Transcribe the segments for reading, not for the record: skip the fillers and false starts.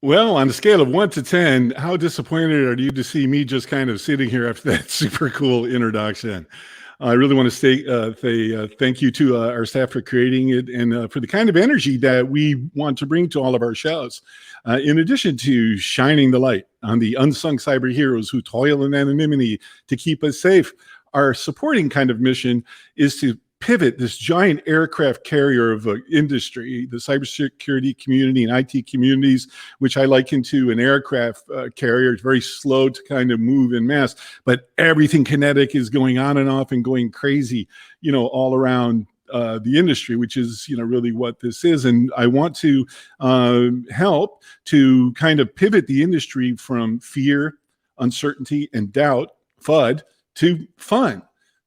Well, on a scale of 1 to 10, how disappointed are you to see me just kind of sitting here after that super cool introduction? I really want to say thank you to our staff for creating it and for the kind of energy that we want to bring to all of our shows. In addition to shining the light on the unsung cyber heroes who toil in anonymity to keep us safe, our supporting kind of mission is to pivot this giant aircraft carrier of industry, the cybersecurity community and IT communities, which I liken to an aircraft carrier. It's very slow to kind of move in mass, but everything kinetic is going on and off and going crazy, all around the industry, which is, really what this is. And I want to help to kind of pivot the industry from fear, uncertainty, and doubt, FUD, to fun.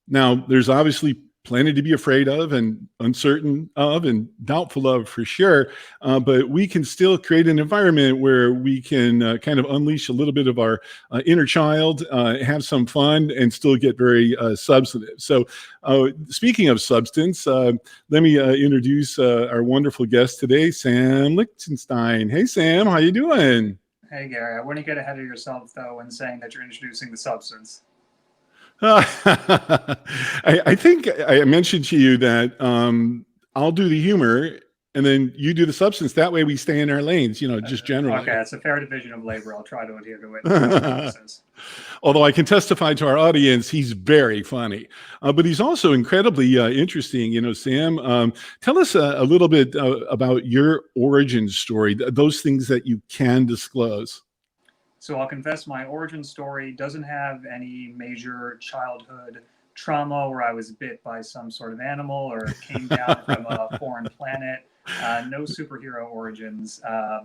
Now, there's obviously plenty to be afraid of and uncertain of and doubtful of for sure, but we can still create an environment where we can kind of unleash a little bit of our inner child, have some fun, and still get very substantive. So speaking of substance, let me introduce our wonderful guest today, Sam Lichtenstein. Hey, Sam, how you doing? Hey, Gary, I wouldn't get ahead of yourself, though, in saying that you're introducing the substance. I think I mentioned to you that I'll do the humor and then you do the substance. That way we stay in our lanes, just generally. Okay, it's a fair division of labor. I'll try to adhere to it. Although I can testify to our audience, he's very funny, but he's also incredibly interesting. Sam, tell us a little bit about your origin story, those things that you can disclose. So I'll confess my origin story doesn't have any major childhood trauma where I was bit by some sort of animal or came down from a foreign planet. No superhero origins,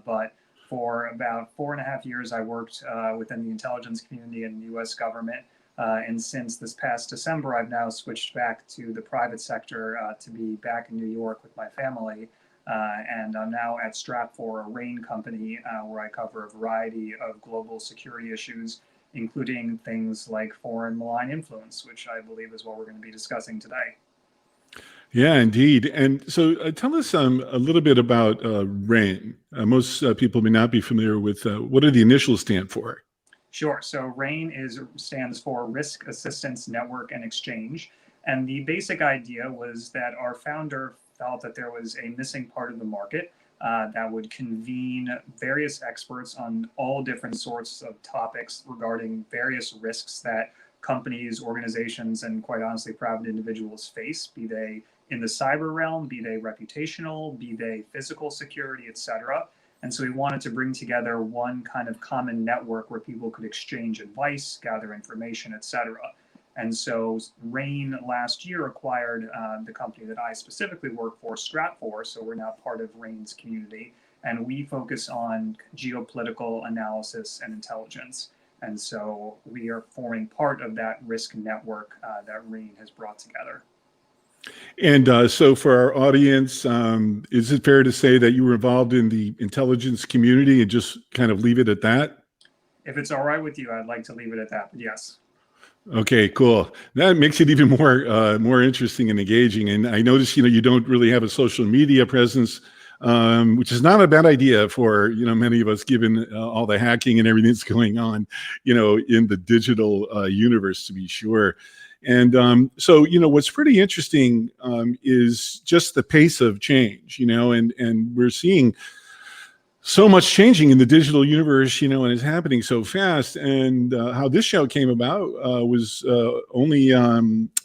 but for about 4.5 years, I worked within the intelligence community and the U.S. government. And since this past December, I've now switched back to the private sector to be back in New York with my family. And I'm now at Stratfor, a RAIN company, where I cover a variety of global security issues, including things like foreign malign influence, which I believe is what we're going to be discussing today. Yeah, indeed. And so tell us a little bit about RAIN. Most people may not be familiar with what do the initials stand for? Sure. So RAIN stands for Risk Assistance Network and Exchange. And the basic idea was that our founder felt that there was a missing part of the market that would convene various experts on all different sorts of topics regarding various risks that companies, organizations, and quite honestly, private individuals face, be they in the cyber realm, be they reputational, be they physical security, et cetera. And so we wanted to bring together one kind of common network where people could exchange advice, gather information, et cetera. And so RAIN last year acquired the company that I specifically work for, Stratfor. So we're now part of RAIN's community. And we focus on geopolitical analysis and intelligence. And so we are forming part of that risk network that RAIN has brought together. And so for our audience, is it fair to say that you were involved in the intelligence community and just kind of leave it at that? If it's all right with you, I'd like to leave it at that, but yes. Okay, cool. That makes it even more interesting and engaging. And I noticed, you don't really have a social media presence, which is not a bad idea for, many of us, given all the hacking and everything that's going on, in the digital universe, to be sure. And so, what's pretty interesting is just the pace of change, and we're seeing so much changing in the digital universe, and it's happening so fast. And how this show came about was only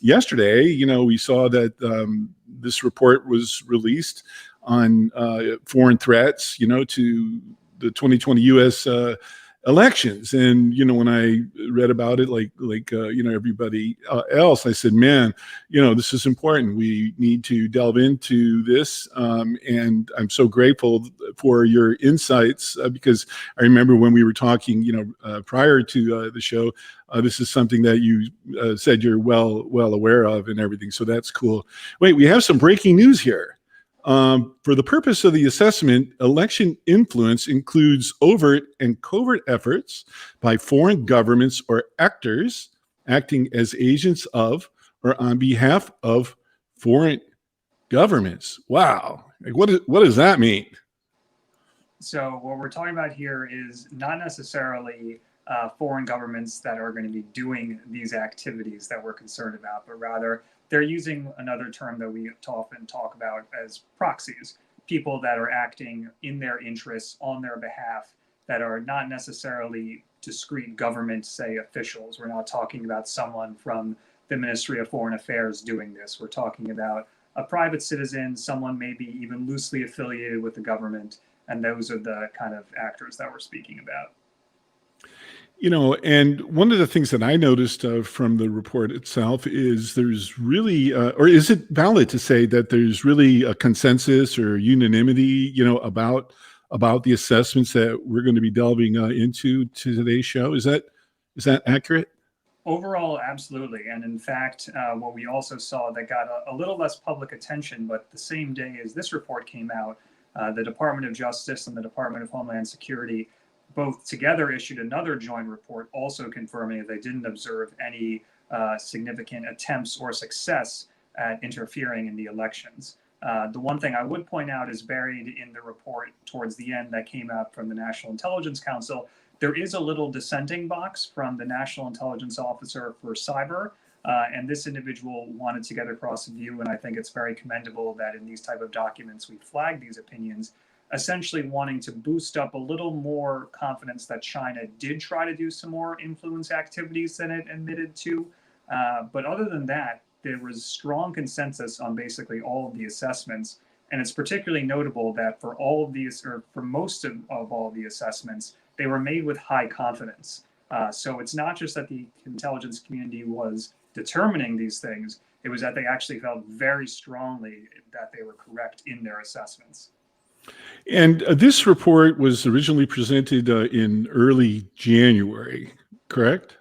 yesterday. We saw that this report was released on foreign threats, to the 2020 U.S. Elections. And when I read about it, like everybody else, I said, man, this is important. We need to delve into this. And I'm so grateful for your insights because I remember when we were talking, prior to the show, this is something that you said you're well aware of and everything. So that's cool. Wait, we have some breaking news here. For the purpose of the assessment, election influence includes overt and covert efforts by foreign governments or actors acting as agents of or on behalf of foreign governments. Wow. Like what does that mean? So what we're talking about here is not necessarily foreign governments that are going to be doing these activities that we're concerned about, but rather they're using another term that we often talk about as proxies, people that are acting in their interests on their behalf that are not necessarily discrete government, say, officials. We're not talking about someone from the Ministry of Foreign Affairs doing this. We're talking about a private citizen, someone maybe even loosely affiliated with the government, and those are the kind of actors that we're speaking about. And one of the things that I noticed from the report itself is there's really, or is it valid to say that there's really a consensus or unanimity, about the assessments that we're going to be delving into today's show? Is that accurate? Overall, absolutely. And in fact, what we also saw that got a little less public attention, but the same day as this report came out, the Department of Justice and the Department of Homeland Security both together issued another joint report also confirming that they didn't observe any significant attempts or success at interfering in the elections. The one thing I would point out is buried in the report towards the end that came out from the National Intelligence Council. There is a little dissenting box from the National Intelligence Officer for Cyber, and this individual wanted to get across a view, and I think it's very commendable that in these type of documents we flag these opinions, essentially wanting to boost up a little more confidence that China did try to do some more influence activities than it admitted to. But other than that, there was strong consensus on basically all of the assessments. And it's particularly notable that for all of these, or for most of all of the assessments, they were made with high confidence. So it's not just that the intelligence community was determining these things, it was that they actually felt very strongly that they were correct in their assessments. And this report was originally presented in early January, correct?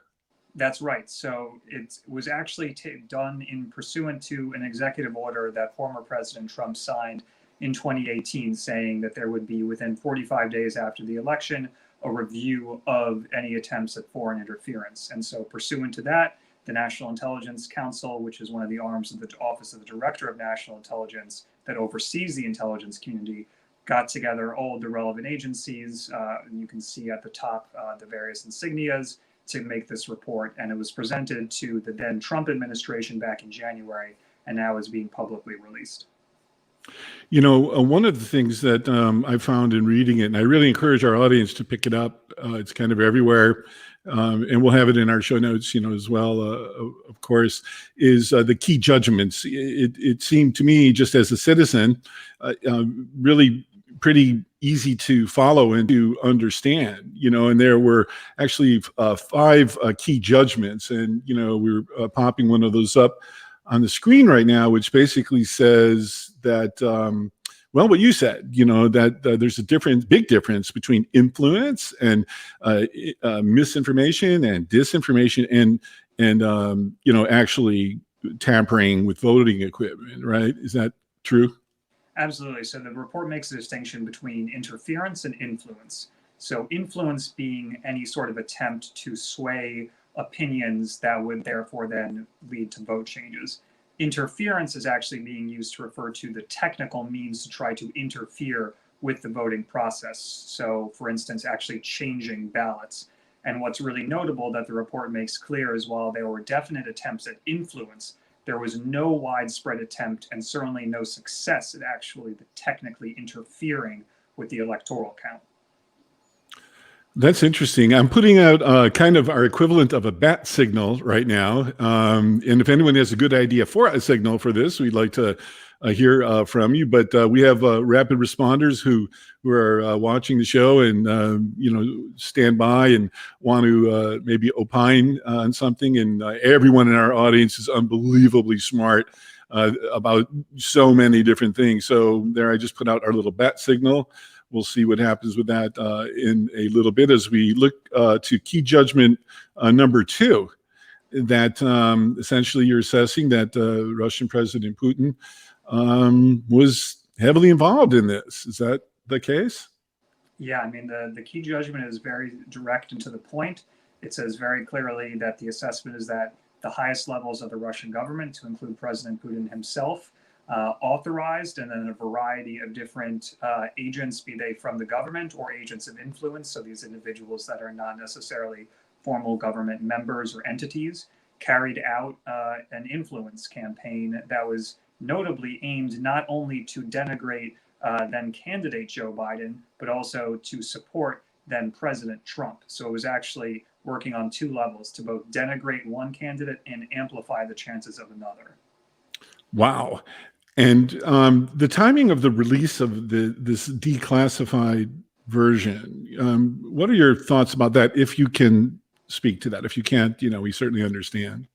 That's right. So it was actually done in pursuant to an executive order that former President Trump signed in 2018, saying that there would be within 45 days after the election a review of any attempts at foreign interference. And so pursuant to that, the National Intelligence Council, which is one of the arms of the Office of the Director of National Intelligence that oversees the intelligence community, got together all of the relevant agencies. And you can see at the top the various insignias to make this report. And it was presented to the then Trump administration back in January, and now is being publicly released. One of the things that I found in reading it, and I really encourage our audience to pick it up, it's kind of everywhere, and we'll have it in our show notes, as well, of course, is the key judgments. It seemed to me, just as a citizen, really pretty easy to follow and to understand, and there were actually 5 key judgments, and, we're popping one of those up on the screen right now, which basically says that, what you said, that there's a big difference between influence and misinformation and disinformation and actually tampering with voting equipment, right? Is that true? Absolutely. So the report makes a distinction between interference and influence. So influence being any sort of attempt to sway opinions that would therefore then lead to vote changes. Interference is actually being used to refer to the technical means to try to interfere with the voting process. So, for instance, actually changing ballots. And what's really notable that the report makes clear is while there were definite attempts at influence, there was no widespread attempt and certainly no success at actually technically interfering with the electoral count. That's interesting. I'm putting out kind of our equivalent of a bat signal right now. And if anyone has a good idea for a signal for this, we'd like to hear from you. But we have rapid responders who are watching the show and, stand by and want to maybe opine on something. And everyone in our audience is unbelievably smart about so many different things. So there, I just put out our little bat signal. We'll see what happens with that in a little bit as we look to key judgment number 2, that essentially you're assessing that Russian President Putin was heavily involved in this. Is that the case? Yeah, I mean, the key judgment is very direct and to the point. It says very clearly that the assessment is that the highest levels of the Russian government, to include President Putin himself, authorized, and then a variety of different agents, be they from the government or agents of influence, so these individuals that are not necessarily formal government members or entities, carried out an influence campaign that was notably aimed not only to denigrate then candidate Joe Biden, but also to support then President Trump. So it was actually working on two levels to both denigrate one candidate and amplify the chances of another. Wow. And the timing of the release of this declassified version, what are your thoughts about that? If you can speak to that. If you can't, we certainly understand.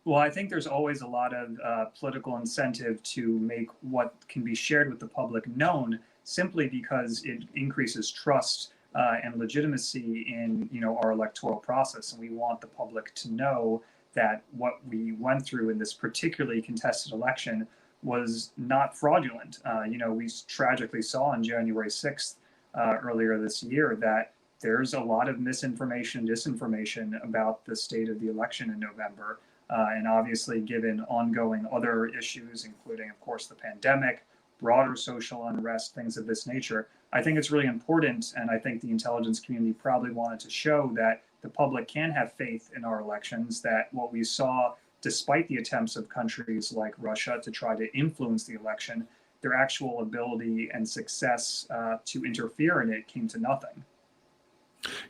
Well, I think there's always a lot of political incentive to make what can be shared with the public known, simply because it increases trust and legitimacy in our electoral process, and we want the public to know that what we went through in this particularly contested election was not fraudulent. We tragically saw on January 6th earlier this year that there's a lot of misinformation and disinformation about the state of the election in November. And obviously, given ongoing other issues, including, of course, the pandemic, broader social unrest, things of this nature, I think it's really important. And I think the intelligence community probably wanted to show that the public can have faith in our elections, that what we saw, despite the attempts of countries like Russia to try to influence the election, their actual ability and success to interfere in it came to nothing.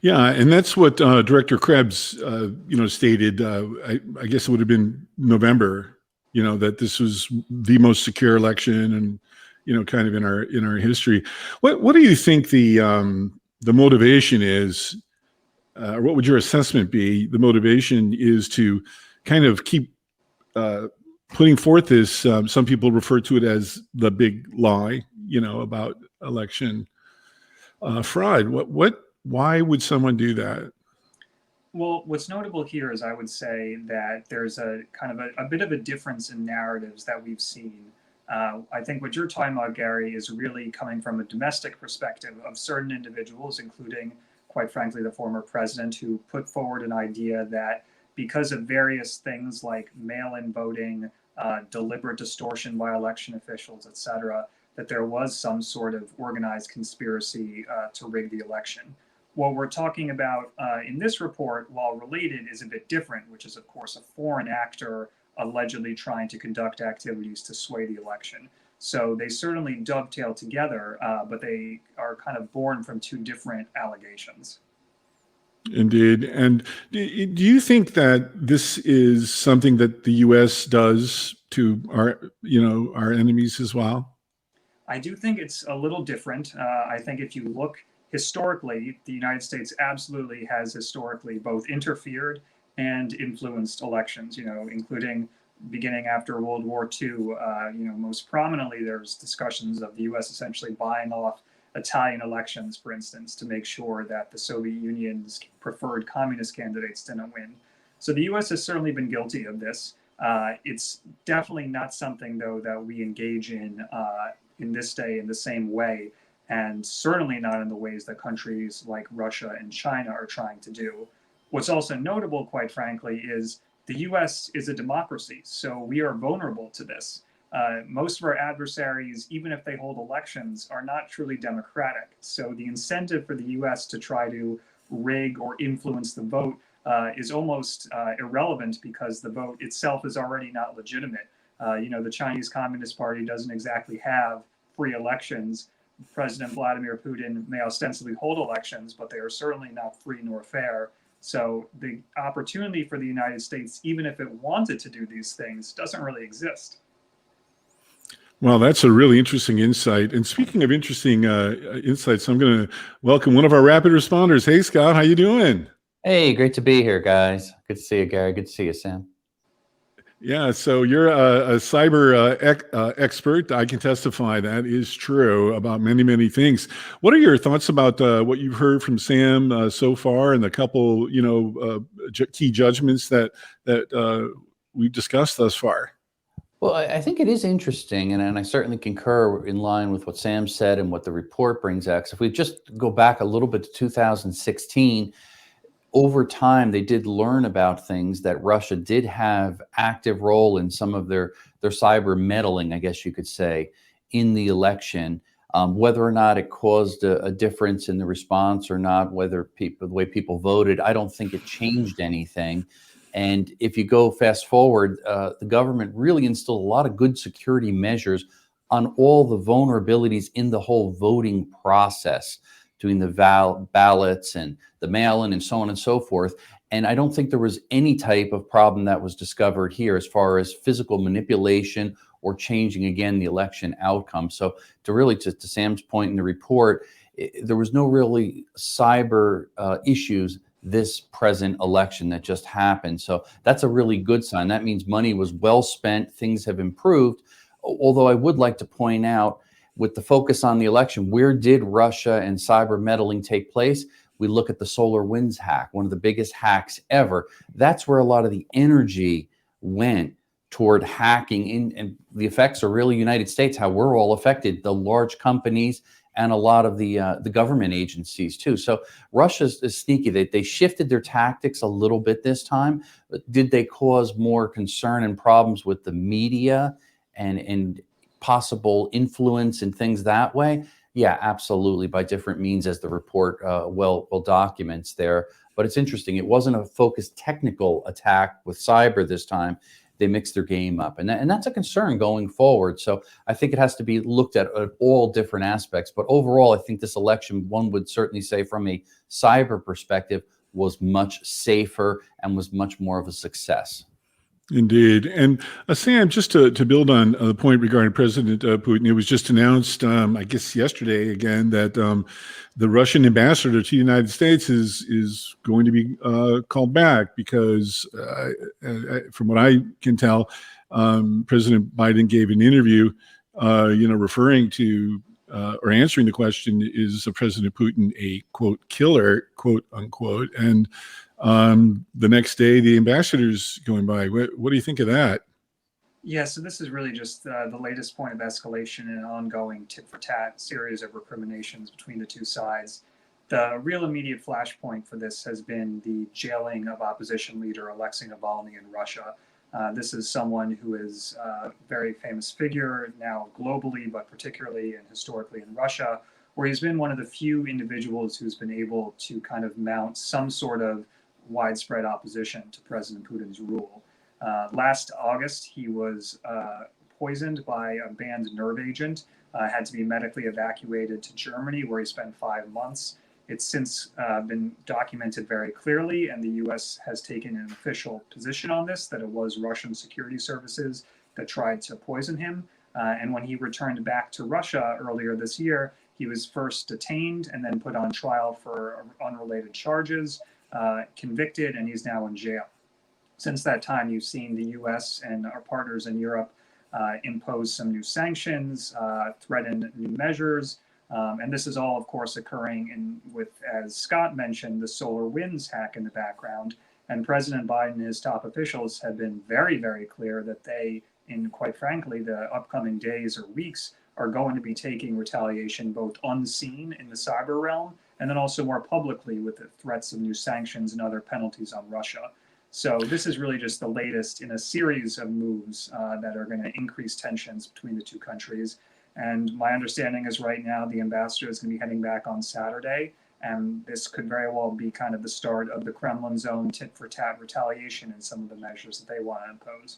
Yeah, and that's what Director Krebs, stated. I guess it would have been November. That this was the most secure election, and kind of in our history. What do you think the motivation is? What would your assessment be? The motivation is to kind of keep putting forth this. Some people refer to it as the big lie. About election fraud. Why would someone do that? Well, what's notable here is I would say that there's a kind of a bit of a difference in narratives that we've seen. I think what you're talking about, Gary, is really coming from a domestic perspective of certain individuals, including, quite frankly, the former president, who put forward an idea that because of various things like mail-in voting, deliberate distortion by election officials, et cetera, that there was some sort of organized conspiracy to rig the election. What we're talking about in this report, while related, is a bit different, which is, of course, a foreign actor allegedly trying to conduct activities to sway the election. So they certainly dovetail together, but they are kind of born from two different allegations. Indeed. And do you think that this is something that the U.S. does to our enemies as well? I do think it's a little different. I think if you look historically, the United States absolutely has historically both interfered and influenced elections, including beginning after World War II. Most prominently, there's discussions of the U.S. essentially buying off Italian elections, for instance, to make sure that the Soviet Union's preferred communist candidates didn't win. So the U.S. has certainly been guilty of this. It's definitely not something, though, that we engage in this day in the same way, and certainly not in the ways that countries like Russia and China are trying to do. What's also notable, quite frankly, is the U.S. is a democracy, so we are vulnerable to this. Most of our adversaries, even if they hold elections, are not truly democratic. So the incentive for the U.S. to try to rig or influence the vote is almost irrelevant, because the vote itself is already not legitimate. The Chinese Communist Party doesn't exactly have free elections. President Vladimir Putin may ostensibly hold elections, but they are certainly not free nor fair. So the opportunity for the United States, even if it wanted to do these things, doesn't really exist. Well, that's a really interesting insight. And speaking of interesting insights, I'm going to welcome one of our rapid responders. Hey, Scott, how you doing? Hey, great to be here, guys. Good to see you, Gary. Good to see you, Sam. Yeah, so you're a cyber expert. I can testify that is true about many, many things. What are your thoughts about what you've heard from Sam so far, and the couple, key judgments that we've discussed thus far? Well, I think it is interesting, and I certainly concur in line with what Sam said and what the report brings out. So if we just go back a little bit to 2016, over time, they did learn about things that Russia did have active role in some of their their cyber meddling, I guess you could say, in the election. Whether or not it caused a difference in the response or not, whether the way people voted, I don't think it changed anything. And if you go fast forward, the government really instilled a lot of good security measures on all the vulnerabilities in the whole voting process, doing the ballots and the mail-in and so on and so forth. And I don't think there was any type of problem that was discovered here as far as physical manipulation or changing, again, the election outcome. So to Sam's point in the report, there was no really cyber issues this present election that just happened. So that's a really good sign. That means money was well spent, things have improved. Although I would like to point out, with the focus on the election, where did Russia and cyber meddling take place? We look at the SolarWinds hack, one of the biggest hacks ever. That's where a lot of the energy went toward hacking in, and the effects are really United States, how we're all affected, the large companies and a lot of the government agencies too. So Russia is sneaky. They shifted their tactics a little bit this time. But did they cause more concern and problems with the media and possible influence and things that way? Yeah, absolutely, by different means, as the report well documents there. But it's interesting. It wasn't a focused technical attack with cyber this time. They mixed their game up, and that's a concern going forward. So I think it has to be looked at all different aspects. But overall, I think this election, one would certainly say from a cyber perspective, was much safer and was much more of a success. Indeed. And Sam, just to build on the point regarding President Putin, it was just announced, I guess yesterday again, that the Russian ambassador to the United States is going to be called back because, from what I can tell, President Biden gave an interview, referring to or answering the question, is President Putin a, quote, killer, quote unquote, and the next day, the ambassador's going by. What do you think of that? Yeah, so this is really just the latest point of escalation in an ongoing tit-for-tat series of recriminations between the two sides. The real immediate flashpoint for this has been the jailing of opposition leader Alexei Navalny in Russia. This is someone who is a very famous figure now globally, but particularly and historically in Russia, where he's been one of the few individuals who's been able to kind of mount some sort of widespread opposition to President Putin's rule. Last August, he was poisoned by a banned nerve agent, had to be medically evacuated to Germany, where he spent 5 months. It's since been documented very clearly, and the US has taken an official position on this, that it was Russian security services that tried to poison him. And when he returned back to Russia earlier this year, he was first detained and then put on trial for unrelated charges. Convicted, and he's now in jail. Since that time, you've seen the US and our partners in Europe impose some new sanctions, threaten new measures, and this is all, of course, occurring with, as Scott mentioned, the SolarWinds hack in the background. And President Biden and his top officials have been very, very clear that they, in quite frankly, the upcoming days or weeks, are going to be taking retaliation both unseen in the cyber realm and then also more publicly with the threats of new sanctions and other penalties on Russia. So this is really just the latest in a series of moves that are going to increase tensions between the two countries. And my understanding is right now the ambassador is going to be heading back on Saturday, and this could very well be kind of the start of the Kremlin's own tit-for-tat retaliation and some of the measures that they want to impose.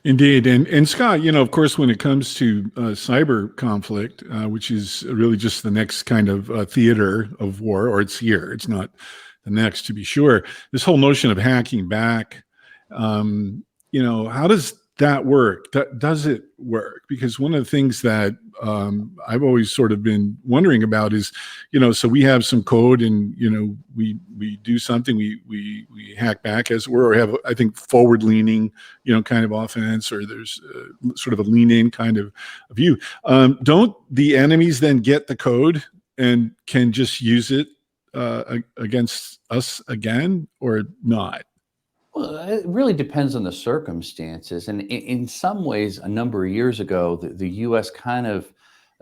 Indeed. And Scott, of course, when it comes to cyber conflict, which is really just the next kind of theater of war, or it's here, it's not the next, to be sure, this whole notion of hacking back, how does that work? Does it work? Because one of the things that I've always sort of been wondering about is, so we have some code and, we do something, we hack back, as it were, or have, I think, forward leaning, kind of offense, or there's sort of a lean in kind of view. Don't the enemies then get the code and can just use it against us again, or not? Well, it really depends on the circumstances. And in some ways, a number of years ago, the U.S. kind of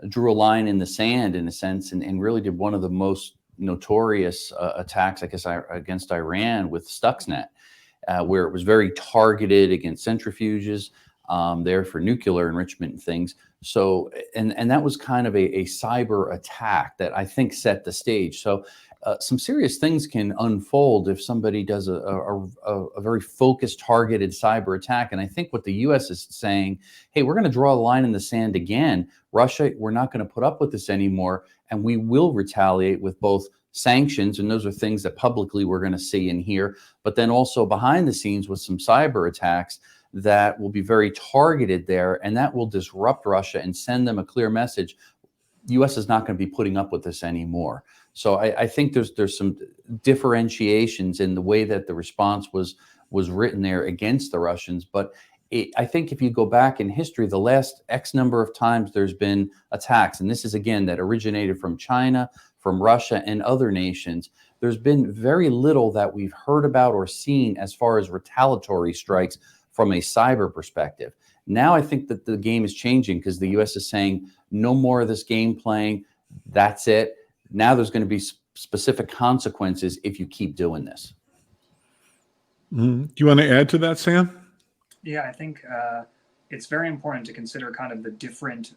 drew a line in the sand, in a sense, and really did one of the most notorious attacks, I guess, against Iran with Stuxnet, where it was very targeted against centrifuges. there for nuclear enrichment and things. So, and that was kind of a cyber attack that I think set the stage. So some serious things can unfold if somebody does a very focused, targeted cyber attack. And I think what the U.S. is saying, hey, we're going to draw a line in the sand again. Russia, we're not going to put up with this anymore. And we will retaliate with both sanctions, and those are things that publicly we're going to see and hear, but then also behind the scenes with some cyber attacks that will be very targeted there, and that will disrupt Russia and send them a clear message. U.S. is not going to be putting up with this anymore. So I think there's some differentiations in the way that the response was written there against the Russians. But I think if you go back in history, the last X number of times there's been attacks, and this is again that originated from China, from Russia, and other nations, there's been very little that we've heard about or seen as far as retaliatory strikes from a cyber perspective. Now I think that the game is changing because the U.S. is saying no more of this game playing. That's it. Now there's going to be specific consequences if you keep doing this. Mm-hmm. Do you want to add to that, Sam? Yeah, I think it's very important to consider kind of the different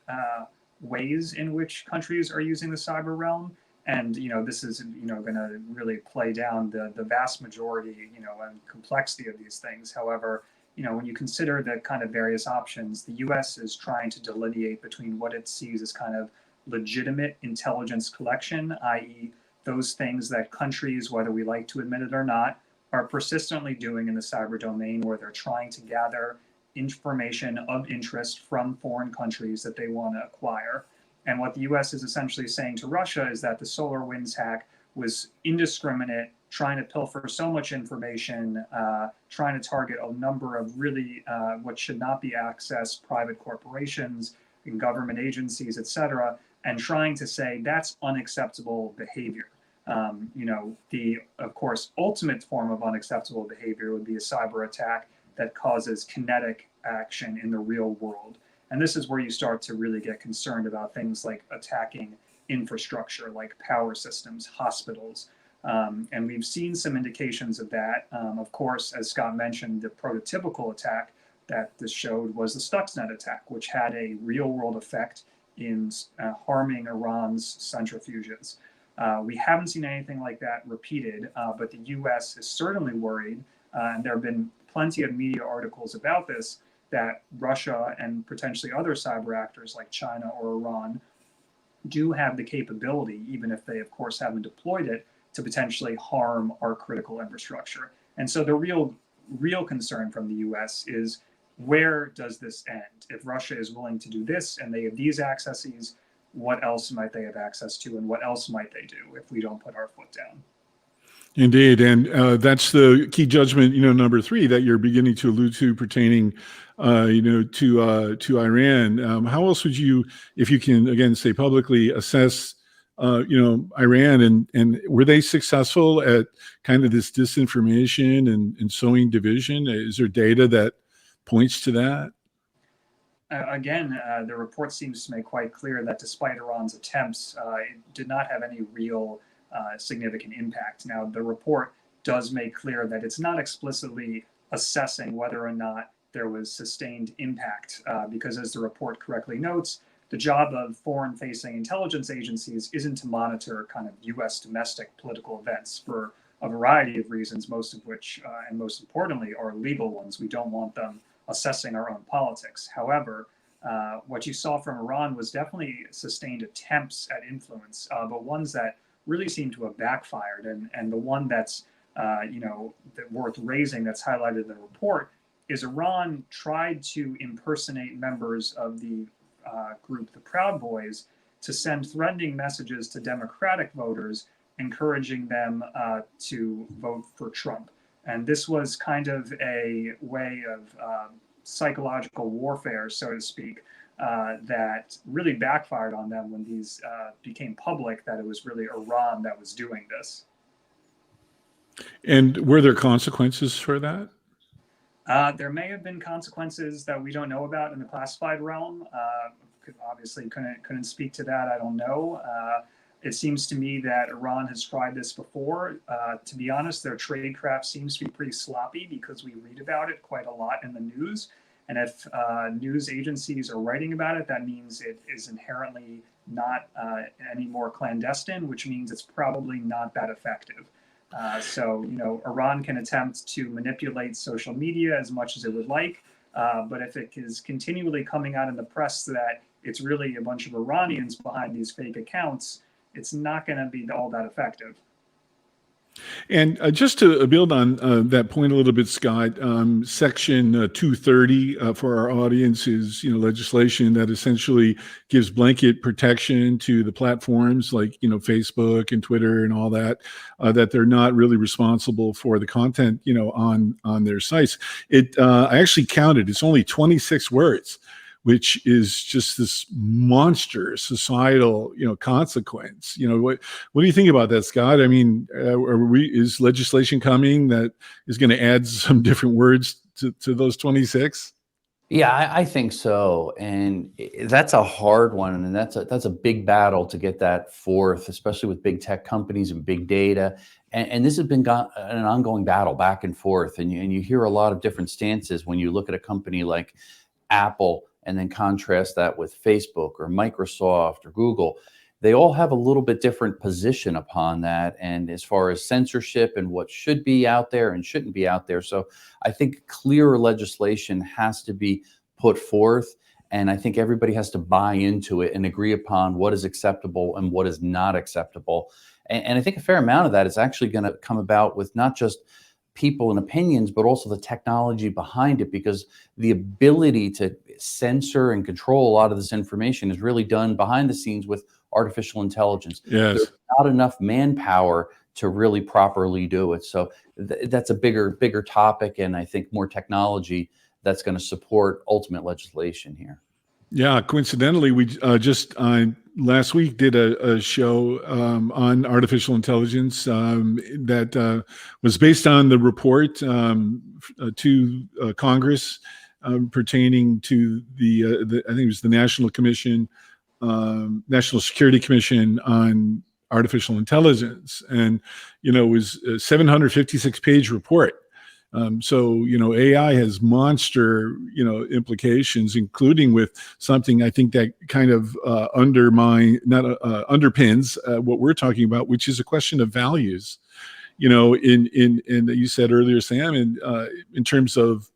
ways in which countries are using the cyber realm. And, this is, going to really play down the vast majority, and complexity of these things. However, when you consider the kind of various options, the U.S. is trying to delineate between what it sees as kind of legitimate intelligence collection, i.e. those things that countries, whether we like to admit it or not, are persistently doing in the cyber domain, where they're trying to gather information of interest from foreign countries that they want to acquire. And what the U.S. is essentially saying to Russia is that the SolarWinds hack was indiscriminate, trying to pilfer so much information, trying to target a number of really what should not be accessed, private corporations and government agencies, et cetera, and trying to say that's unacceptable behavior. The, of course, ultimate form of unacceptable behavior would be a cyber attack that causes kinetic action in the real world. And this is where you start to really get concerned about things like attacking infrastructure, like power systems, hospitals. And we've seen some indications of that. Of course, as Scott mentioned, the prototypical attack that this showed was the Stuxnet attack, which had a real world effect in harming Iran's centrifuges. We haven't seen anything like that repeated, but the U.S. is certainly worried, and there have been plenty of media articles about this, that Russia and potentially other cyber actors like China or Iran do have the capability, even if they, of course, haven't deployed it, to potentially harm our critical infrastructure. And so the real concern from the U.S. is, where does this end? If Russia is willing to do this and they have these accesses, what else might they have access to, and what else might they do if we don't put our foot down? Indeed, and that's the key judgment, number 3 that you're beginning to allude to, pertaining, to Iran. How else would you, if you can again say publicly, assess, Iran, and were they successful at kind of this disinformation and sowing division? Is there data that points to that? Again, the report seems to make quite clear that despite Iran's attempts, it did not have any real significant impact. Now, the report does make clear that it's not explicitly assessing whether or not there was sustained impact, because as the report correctly notes, the job of foreign-facing intelligence agencies isn't to monitor kind of U.S. domestic political events for a variety of reasons, most of which, and most importantly, are legal ones. We don't want them assessing our own politics. However, what you saw from Iran was definitely sustained attempts at influence, but ones that really seem to have backfired. And the one that's worth raising, that's highlighted in the report, is Iran tried to impersonate members of the group, the Proud Boys, to send threatening messages to Democratic voters, encouraging them to vote for Trump. And this was kind of a way of psychological warfare, so to speak, that really backfired on them when these became public, that it was really Iran that was doing this. And were there consequences for that? There may have been consequences that we don't know about in the classified realm. Obviously couldn't speak to that. I don't know. It seems to me that Iran has tried this before. To be honest, their tradecraft seems to be pretty sloppy, because we read about it quite a lot in the news. And if news agencies are writing about it, that means it is inherently not any more clandestine, which means it's probably not that effective. So, Iran can attempt to manipulate social media as much as it would like, but if it is continually coming out in the press that it's really a bunch of Iranians behind these fake accounts, it's not going to be all that effective. And just to build on that point a little bit, Scott, Section 230 for our audience is, legislation that essentially gives blanket protection to the platforms like, Facebook and Twitter and all that, that they're not really responsible for the content, on their sites. I actually counted; it's only 26 words, which is just this monster societal, consequence. What do you think about that, Scott? I mean, is legislation coming that is going to add some different words to those 26? Yeah, I think so, and that's a hard one, and that's a big battle to get that forth, especially with big tech companies and big data. And this has been an ongoing battle back and forth, and you hear a lot of different stances when you look at a company like Apple and then contrast that with Facebook or Microsoft or Google. They all have a little bit different position upon that, and as far as censorship and what should be out there and shouldn't be out there. So I think clearer legislation has to be put forth, and I think everybody has to buy into it and agree upon what is acceptable and what is not acceptable. And I think a fair amount of that is actually going to come about with not just people and opinions, but also the technology behind it, because the ability to censor and control a lot of this information is really done behind the scenes with artificial intelligence. Yes. There's not enough manpower to really properly do it. So that's a bigger topic, and I think more technology that's going to support ultimate legislation here. Yeah, coincidentally, we just last week did a show on artificial intelligence that was based on the report to Congress pertaining to the I think it was the National Security Commission on Artificial Intelligence, and it was a 756-page report. So, AI has monster, implications, including with something I think that kind of underpins what we're talking about, which is a question of values. In you said earlier, Sam, in terms of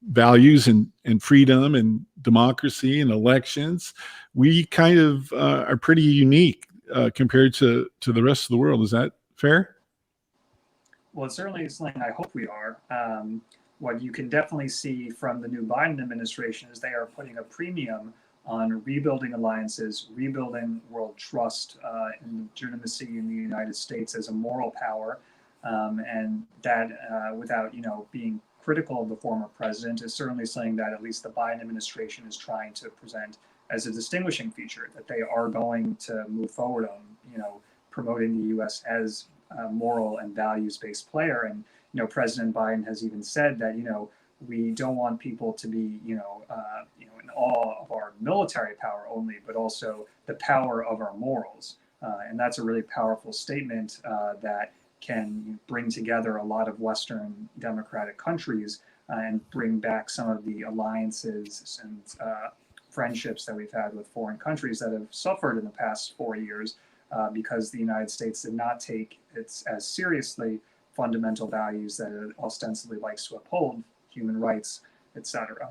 values and freedom and democracy and elections, we kind of are pretty unique compared to the rest of the world. Is that fair? Well, it's certainly something I hope we are. What you can definitely see from the new Biden administration is they are putting a premium on rebuilding alliances, rebuilding world trust and legitimacy in the United States as a moral power, and that without being critical of the former president is certainly something that at least the Biden administration is trying to present as a distinguishing feature, that they are going to move forward on promoting the U.S. as moral and values-based player. And President Biden has even said that we don't want people to be in awe of our military power only, but also the power of our morals. And that's a really powerful statement that can bring together a lot of Western democratic countries and bring back some of the alliances and friendships that we've had with foreign countries that have suffered in the past 4 years. Because the United States did not take its as seriously fundamental values that it ostensibly likes to uphold, human rights, etc.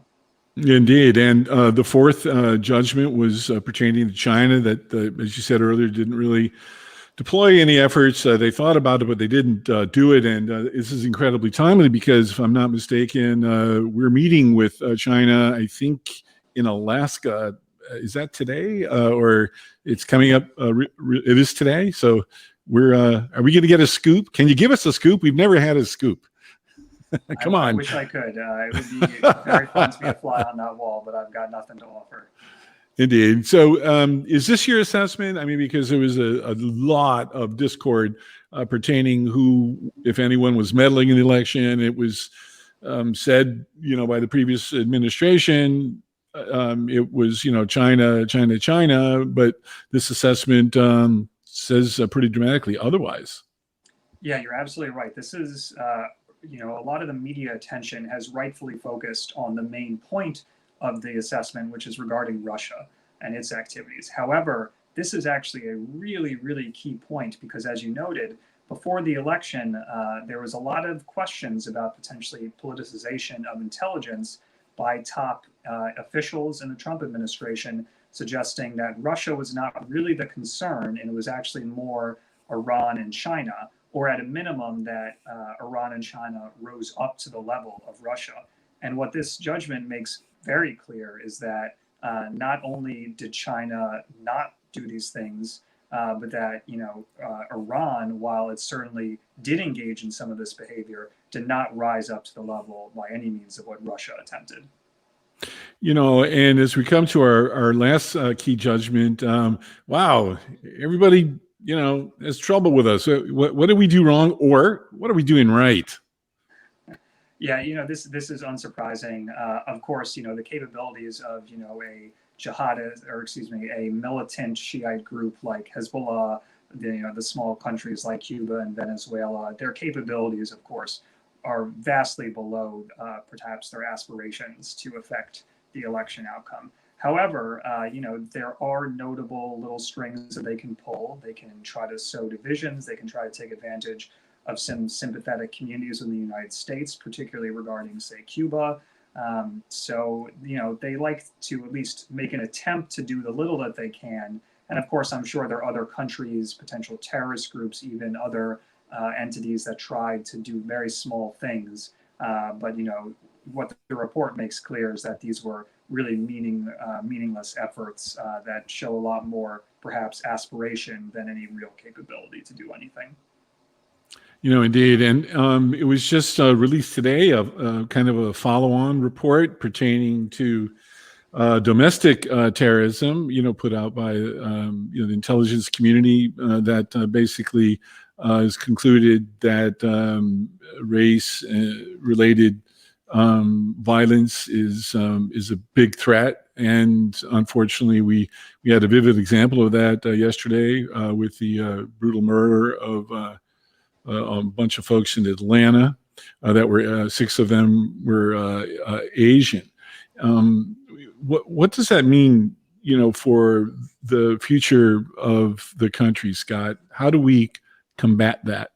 Indeed. And the fourth judgment was pertaining to China that, as you said earlier, didn't really deploy any efforts. They thought about it, but they didn't do it. And this is incredibly timely because, if I'm not mistaken, we're meeting with China, I think, in Alaska. Is that today or it's coming up? It is today. So are we going to get a scoop? Can you give us a scoop? We've never had a scoop. Come on. I wish I could. It would be very fun to be a fly on that wall, but I've got nothing to offer. Indeed. So is this your assessment? I mean, because there was a lot of discord pertaining who, if anyone, was meddling in the election. It was said, by the previous administration, it was, China, but this assessment says pretty dramatically otherwise. Yeah, you're absolutely right. This is a lot of the media attention has rightfully focused on the main point of the assessment, which is regarding Russia and its activities. However, this is actually a really, really key point because, as you noted, before the election, there was a lot of questions about potentially politicization of intelligence by top officials in the Trump administration, suggesting that Russia was not really the concern and it was actually more Iran and China, or at a minimum that Iran and China rose up to the level of Russia. And what this judgment makes very clear is that not only did China not do these things, but that Iran, while it certainly did engage in some of this behavior, did not rise up to the level by any means of what Russia attempted. And as we come to our last key judgment, wow, everybody, has trouble with us. What did we do wrong, or what are we doing right? Yeah, this is unsurprising. Of course, the capabilities of a jihadist, or excuse me, a militant Shiite group like Hezbollah, the small countries like Cuba and Venezuela, their capabilities, of course, are vastly below perhaps their aspirations to affect the election outcome. However, there are notable little strings that they can pull. They can try to sow divisions. They can try to take advantage of some sympathetic communities in the United States, particularly regarding, say, Cuba. So they like to at least make an attempt to do the little that they can. And of course, I'm sure there are other countries, potential terrorist groups, even other entities that tried to do very small things. But what the report makes clear is that these were really meaningless efforts that show a lot more, perhaps, aspiration than any real capability to do anything. Indeed. And it was just released today, kind of a follow-on report pertaining to domestic terrorism, put out by the intelligence community that basically has concluded that race-related violence is a big threat. And unfortunately, we had a vivid example of that yesterday with the brutal murder of a bunch of folks in Atlanta that were 6 of them were Asian. What does that mean, for the future of the country, Scott? How do we combat that?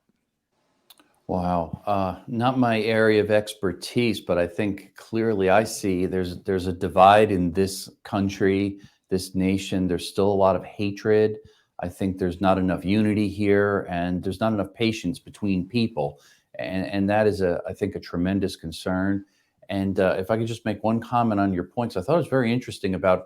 Wow, not my area of expertise, but I think clearly I see there's a divide in this country, this nation. There's still a lot of hatred. I think there's not enough unity here, and there's not enough patience between people, and that is I think a tremendous concern. And if I could just make one comment on your points, I thought it was very interesting about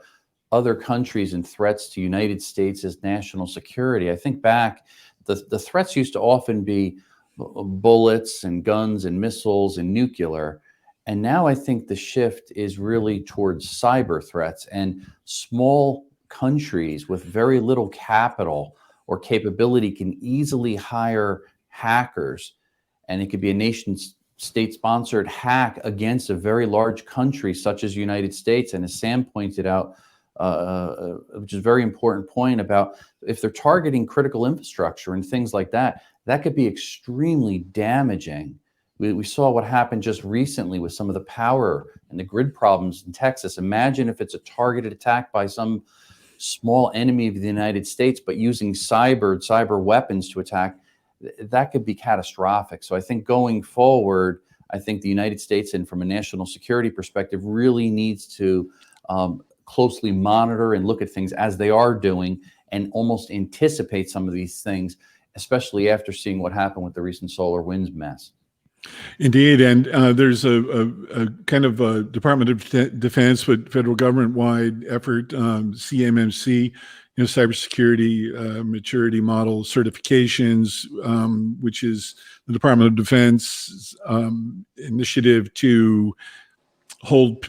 other countries and threats to United States as national security. I think back, the threats used to often be bullets and guns and missiles and nuclear. And now I think the shift is really towards cyber threats, and small countries with very little capital or capability can easily hire hackers. And it could be a nation state sponsored hack against a very large country such as the United States. And as Sam pointed out, which is a very important point, about if they're targeting critical infrastructure and things like that, that could be extremely damaging. We saw what happened just recently with some of the power and the grid problems in Texas. Imagine if it's a targeted attack by some small enemy of the United States, but using cyber weapons to attack. That could be catastrophic. So I think going forward, I think the United States, and from a national security perspective, really needs to closely monitor and look at things as they are doing, and almost anticipate some of these things, especially after seeing what happened with the recent SolarWinds mess. Indeed, and there's a kind of a Department of Defense, but federal government-wide effort, CMMC, cybersecurity maturity model certifications, which is the Department of Defense initiative to hold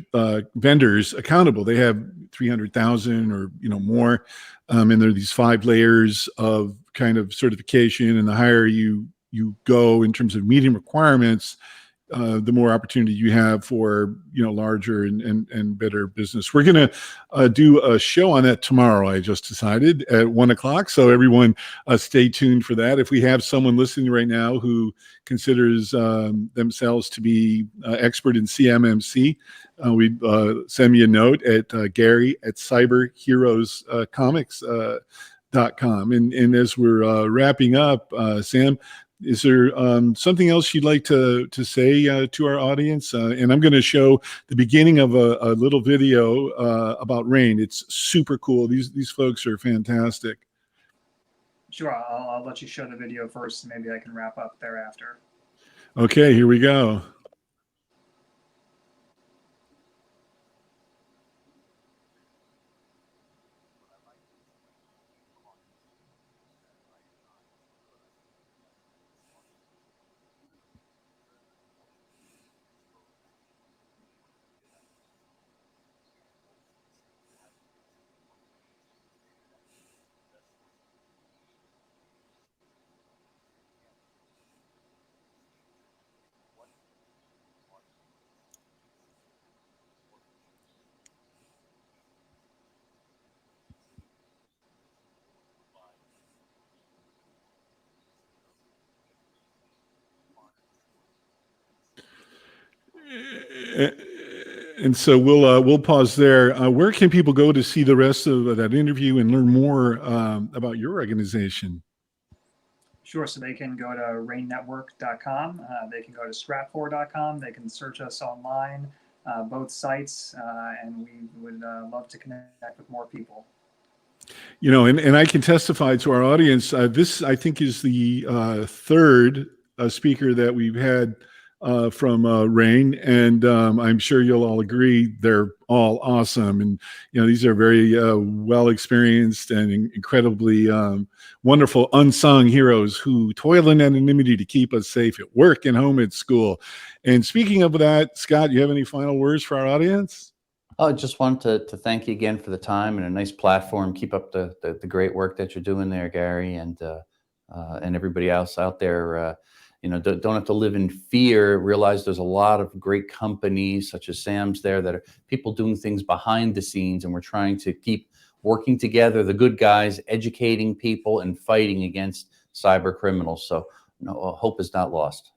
vendors accountable. They have 300,000 or more, and there are these 5 layers of kind of certification, and the higher you go in terms of meeting requirements, the more opportunity you have for, larger and better business. We're going to do a show on that tomorrow, I just decided, at 1:00. So everyone stay tuned for that. If we have someone listening right now who considers themselves to be expert in CMMC, we send me a note at Gary@cyberheroescomics.com. And as we're wrapping up, Sam, is there something else you'd like to say to our audience? And I'm going to show the beginning of a little video about RAIN. It's super cool. These folks are fantastic. Sure, I'll let you show the video first, and maybe I can wrap up thereafter. Okay, here we go. And so we'll pause there. Where can people go to see the rest of that interview and learn more about your organization? Sure, so they can go to rainnetwork.com. They can go to stratfor.com. They can search us online, both sites, and we would love to connect with more people. And I can testify to our audience. This, I think, is the third speaker that we've had from RAIN, and I'm sure you'll all agree they're all awesome. And these are very well experienced and incredibly wonderful unsung heroes who toil in anonymity to keep us safe at work and home, at school. And speaking of that, Scott, you have any final words for our audience? I just want to thank you again for the time and a nice platform. Keep up the great work that you're doing there, Gary, and everybody else out there. Don't have to live in fear. Realize there's a lot of great companies such as Sam's there that are people doing things behind the scenes, and we're trying to keep working together, the good guys, educating people and fighting against cyber criminals. So hope is not lost.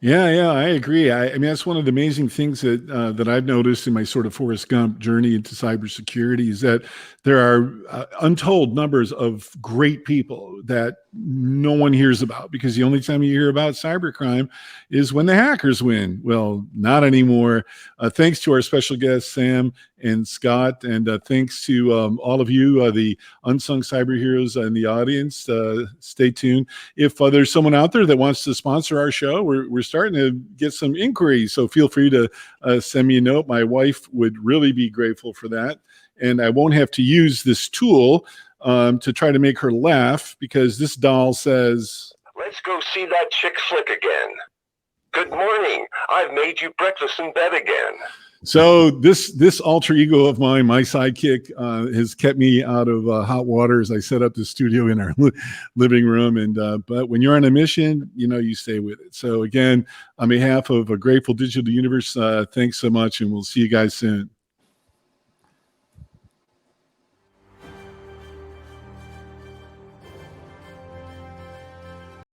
Yeah, I agree. I mean, that's one of the amazing things that I've noticed in my sort of Forrest Gump journey into cybersecurity is that there are untold numbers of great people that no one hears about, because the only time you hear about cybercrime is when the hackers win. Well, not anymore. Thanks to our special guests, Sam and Scott, and thanks to all of you, the unsung cyber heroes in the audience. Stay tuned. If there's someone out there that wants to sponsor our show, we're starting to get some inquiries, so feel free to send me a note. My wife would really be grateful for that, and I won't have to use this tool to try to make her laugh, because this doll says, "Let's go see that chick flick again. Good morning. I've made you breakfast in bed again." So this alter ego of mine, my sidekick, has kept me out of hot water as I set up the studio in our living room. And but when you're on a mission, you stay with it. So again, on behalf of a Grateful Digital Universe, thanks so much, and we'll see you guys soon.